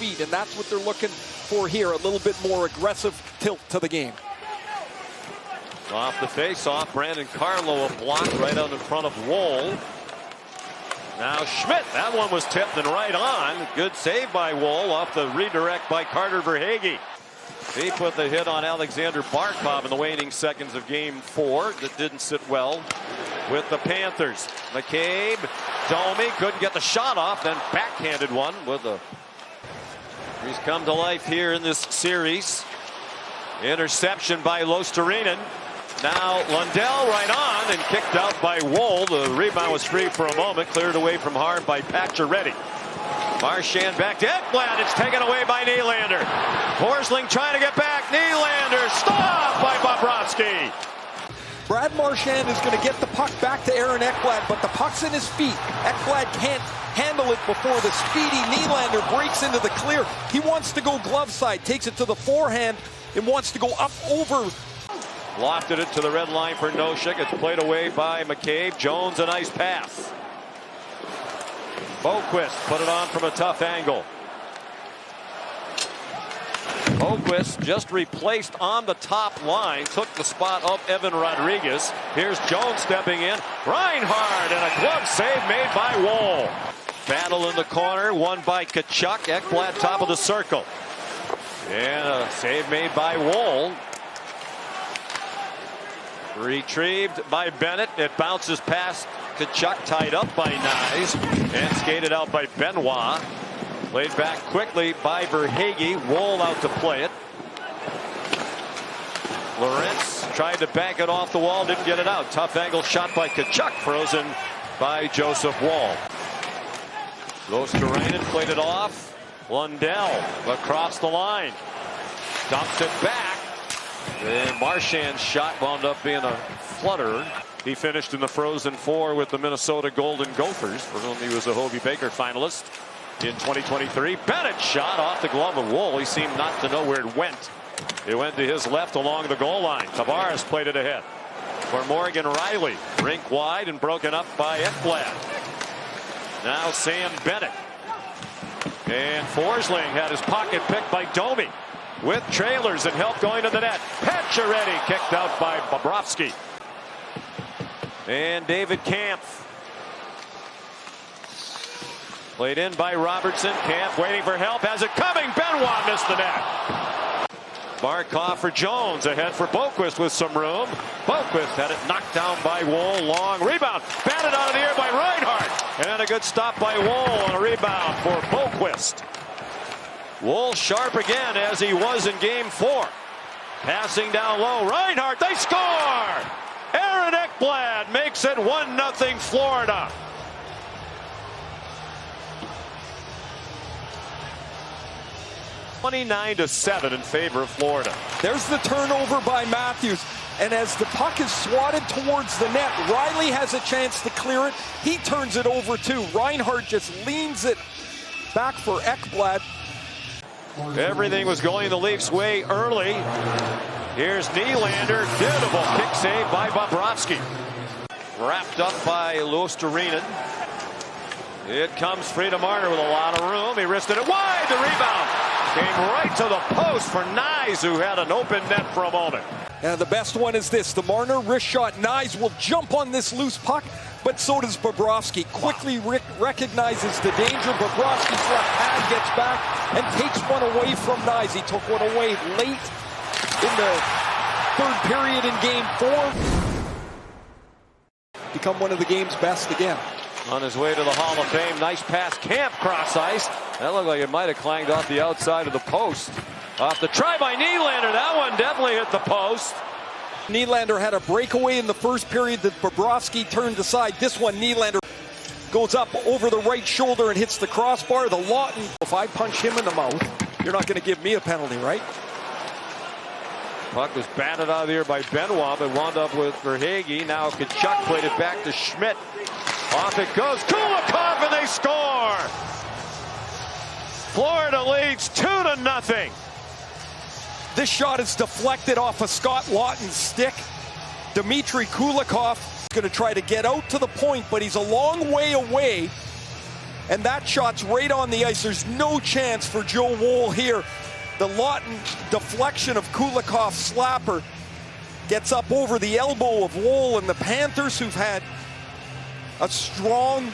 feet, and that's what they're looking for here, a little bit more aggressive tilt to the game. Off the face-off, Brandon Carlo, a block right out in front of Woll. Now Schmidt, that one was tipped and right on. Good save by Woll off the redirect by Carter Verhaeghe. He put the hit on Alexander Barkov in the waning seconds of game 4. That didn't sit well with the Panthers. McCabe, Domi couldn't get the shot off, then backhanded one with a. He's come to life here in this series. Interception by Luostarinen. Now Lundell right on and kicked out by Woll. The rebound was free for a moment, cleared away from harm by Pacioretty. Marchand back to Ekblad. It's taken away by Nylander. Forsling trying to get back. Nylander stopped by Bobrovsky. Brad Marchand is going to get the puck back to Aaron Ekblad, but the puck's in his feet. Ekblad can't handle it before the speedy Nylander breaks into the clear. He wants to go glove side, takes it to the forehand, and wants to go up over. Lofted it to the red line for Nosek. It's played away by McCabe. Jones, a nice pass. Boqvist put it on from a tough angle. Boqvist just replaced on the top line, took the spot of Evan Rodriguez. Here's Jones stepping in. Reinhart, and a glove save made by Woll. Battle in the corner, won by Tkachuk. Ekblad top of the circle. And a save made by Woll. Retrieved by Bennett. It bounces past Tkachuk, tied up by Nyes, and skated out by Benoit. Played back quickly by Verhaeghe. Woll out to play it. Lorentz tried to bank it off the wall, didn't get it out. Tough angle shot by Tkachuk, frozen by Joseph Woll. Luostarinen played it off. Lundell across the line. Dumps it back. And Marchand's shot wound up being a flutter. He finished in the Frozen Four with the Minnesota Golden Gophers, for whom he was a Hobey Baker finalist in 2023. Bennett's shot off the glove of Woll. He seemed not to know where it went. It went to his left along the goal line. Tavares played it ahead for Morgan Riley. Rink wide and broken up by Ekblad. Now Sam Bennett. And Forsling had his pocket picked by Domi. With trailers and help going to the net. Pacioretty kicked out by Bobrovsky. And David Kampf. Played in by Robertson. Kampf waiting for help. Has it coming. Benoit missed the net. Barkov for Jones. Ahead for Boqvist with some room. Boqvist had it knocked down by Woll. Long rebound. Batted out of the air by Reinhart. And a good stop by Woll on a rebound for Boqvist. Woll sharp again as he was in game 4. Passing down low. Reinhart, they score! Aaron Ekblad makes it 1-0 Florida. (29-7) in favor of Florida. There's the turnover by Matthews. And as the puck is swatted towards the net, Riley has a chance to clear it. He turns it over too. Reinhart just leans it back for Ekblad. Everything was going the Leafs' way early. Here's Nylander. Beautiful kick save by Bobrovsky. Wrapped up by Luostarinen. It comes free to Marner with a lot of room. He wristed it wide. The rebound came right to the post for Nyes, who had an open net for a moment. And the best one is this. The Marner wrist shot. Nyes will jump on this loose puck, but so does Bobrovsky. Quickly recognizes the danger. Bobrovsky's left pad gets back and takes one away from Nyes. He took one away late in the third period in game 4. Become one of the game's best again. On his way to the Hall of Fame. Nice pass. Camp cross ice. That looked like it might have clanged off the outside of the post. Off the try by Nylander. That one definitely hit the post. Nylander had a breakaway in the first period that Bobrovsky turned aside. This one, Nylander goes up over the right shoulder and hits the crossbar. The Lawton. If I punch him in the mouth, you're not going to give me a penalty, right? Puck was batted out of the air by Benoit, but wound up with Verhaeghe. Now Tkachuk played it back to Schmidt. Off it goes. Kulikov, and they score! Florida leads 2-0. This shot is deflected off of Scott Lawton's stick. Dmitry Kulikov is going to try to get out to the point, but he's a long way away. And that shot's right on the ice. There's no chance for Joe Woll here. The Lawton deflection of Kulikov's slapper gets up over the elbow of Woll, and the Panthers, who've had a strong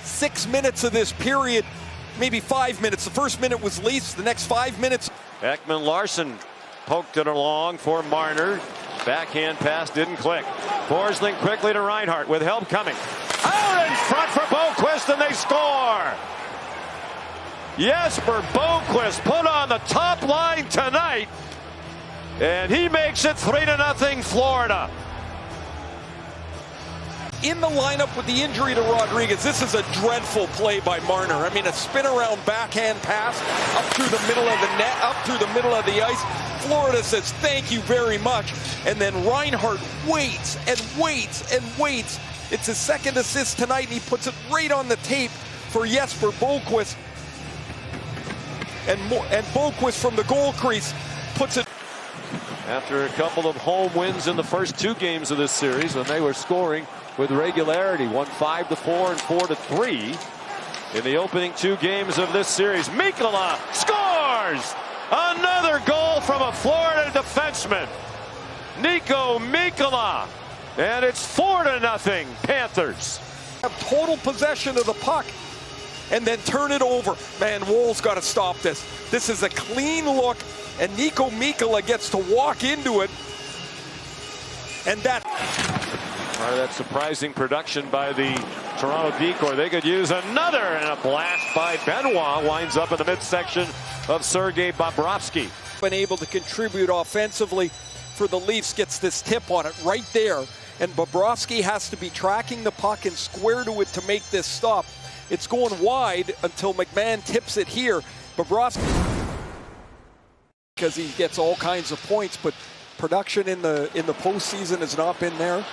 6 minutes of this period, maybe 5 minutes. The first minute was Leafs, the next 5 minutes. Ekman-Larsson poked it along for Marner. Backhand pass didn't click. Forsling quickly to Reinhart with help coming. Out in front for Boqvist, and they score! Jesper Boqvist put on the top line tonight, and he makes it 3-0 Florida. In the lineup with the injury to Rodriguez, this is a dreadful play by Marner. I mean, a spin-around backhand pass up through the middle of the net, up through the middle of the ice. Florida says, thank you very much. And then Reinhart waits and waits and waits. It's his second assist tonight, and he puts it right on the tape for Jesper Boqvist. And Boqvist from the goal crease puts it. After a couple of home wins in the first 2 games of this series, when they were scoring with regularity, won 5-4 and 4-3 in the opening 2 games of this series. Mikkola scores! Another goal from a Florida defenseman, Niko Mikkola, and it's 4-0 Panthers. Have total possession of the puck and then turn it over. Man, Woll's got to stop this. This is a clean look, and Niko Mikkola gets to walk into it, and that. Part of that surprising production by the Toronto Decoy. They could use another, and a blast by Benoit winds up in the midsection of Sergei Bobrovsky. Been able to contribute offensively for the Leafs, gets this tip on it right there, and Bobrovsky has to be tracking the puck and square to it to make this stop. It's going wide until McMahon tips it here. Bobrovsky, because he gets all kinds of points, but production in the postseason has not been there.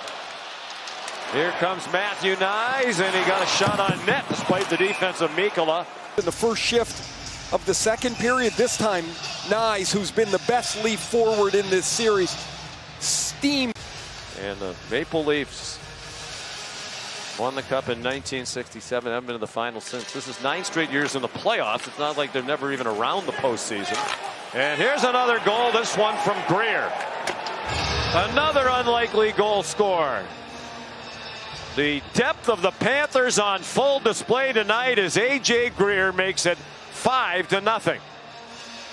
Here comes Matthew Knies, and he got a shot on net despite the defense of Mikkola. In the first shift of the second period, this time Knies, who's been the best Leaf forward in this series, steamed. And the Maple Leafs won the Cup in 1967, haven't been in the final since. This is 9 straight years in the playoffs. It's not like they're never even around the postseason. And here's another goal, this one from Greer. Another unlikely goal score. The depth of the Panthers on full display tonight as A.J. Greer makes it 5-0.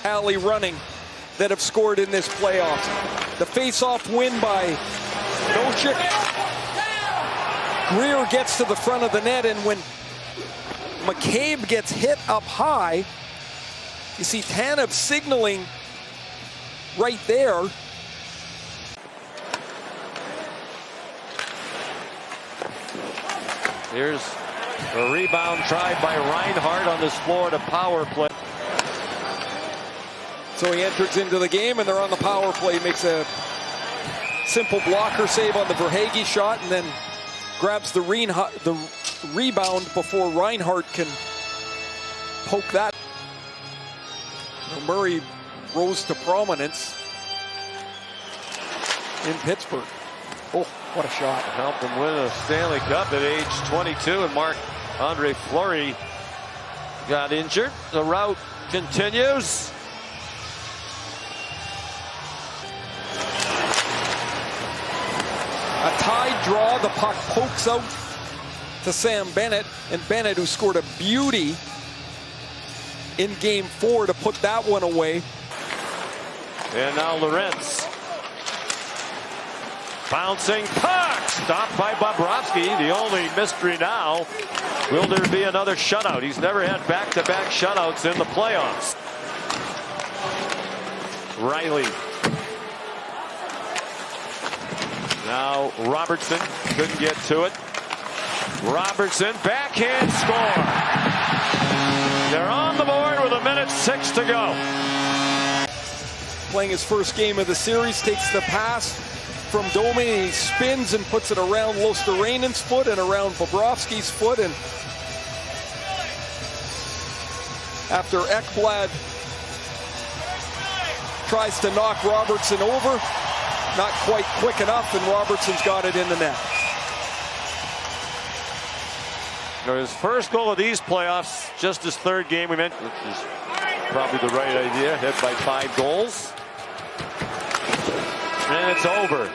Alley running that have scored in this playoffs. The face-off win by Nosek. Greer gets to the front of the net, and when McCabe gets hit up high, you see Tanev signaling right there. Here's a rebound tried by Reinhart on this Florida power play. So he enters into the game, and they're on the power play. He makes a simple blocker save on the Verhaeghe shot, and then grabs the rebound before Reinhart can poke that. Murray rose to prominence in Pittsburgh. Oh, what a shot. Helped him win a Stanley Cup at age 22, and Marc-Andre Fleury got injured. The rout continues. A tied draw, the puck pokes out to Sam Bennett, and Bennett, who scored a beauty in Game 4 to put that one away. And now Lorentz. Bouncing puck, stopped by Bobrovsky. The only mystery now, will there be another shutout? He's never had back-to-back shutouts in the playoffs. Riley. Now Robertson couldn't get to it. Robertson, backhand score. They're on the board with 1:06 to go. Playing his first game of the series, takes the pass from Domi, and he spins and puts it around Luosterainen's foot and around Bobrovsky's foot. And after Ekblad tries to knock Robertson over, not quite quick enough, and Robertson's got it in the net. His first goal of these playoffs, just his third game, we meant, which is probably the right idea. Hit by 5 goals. And it's over.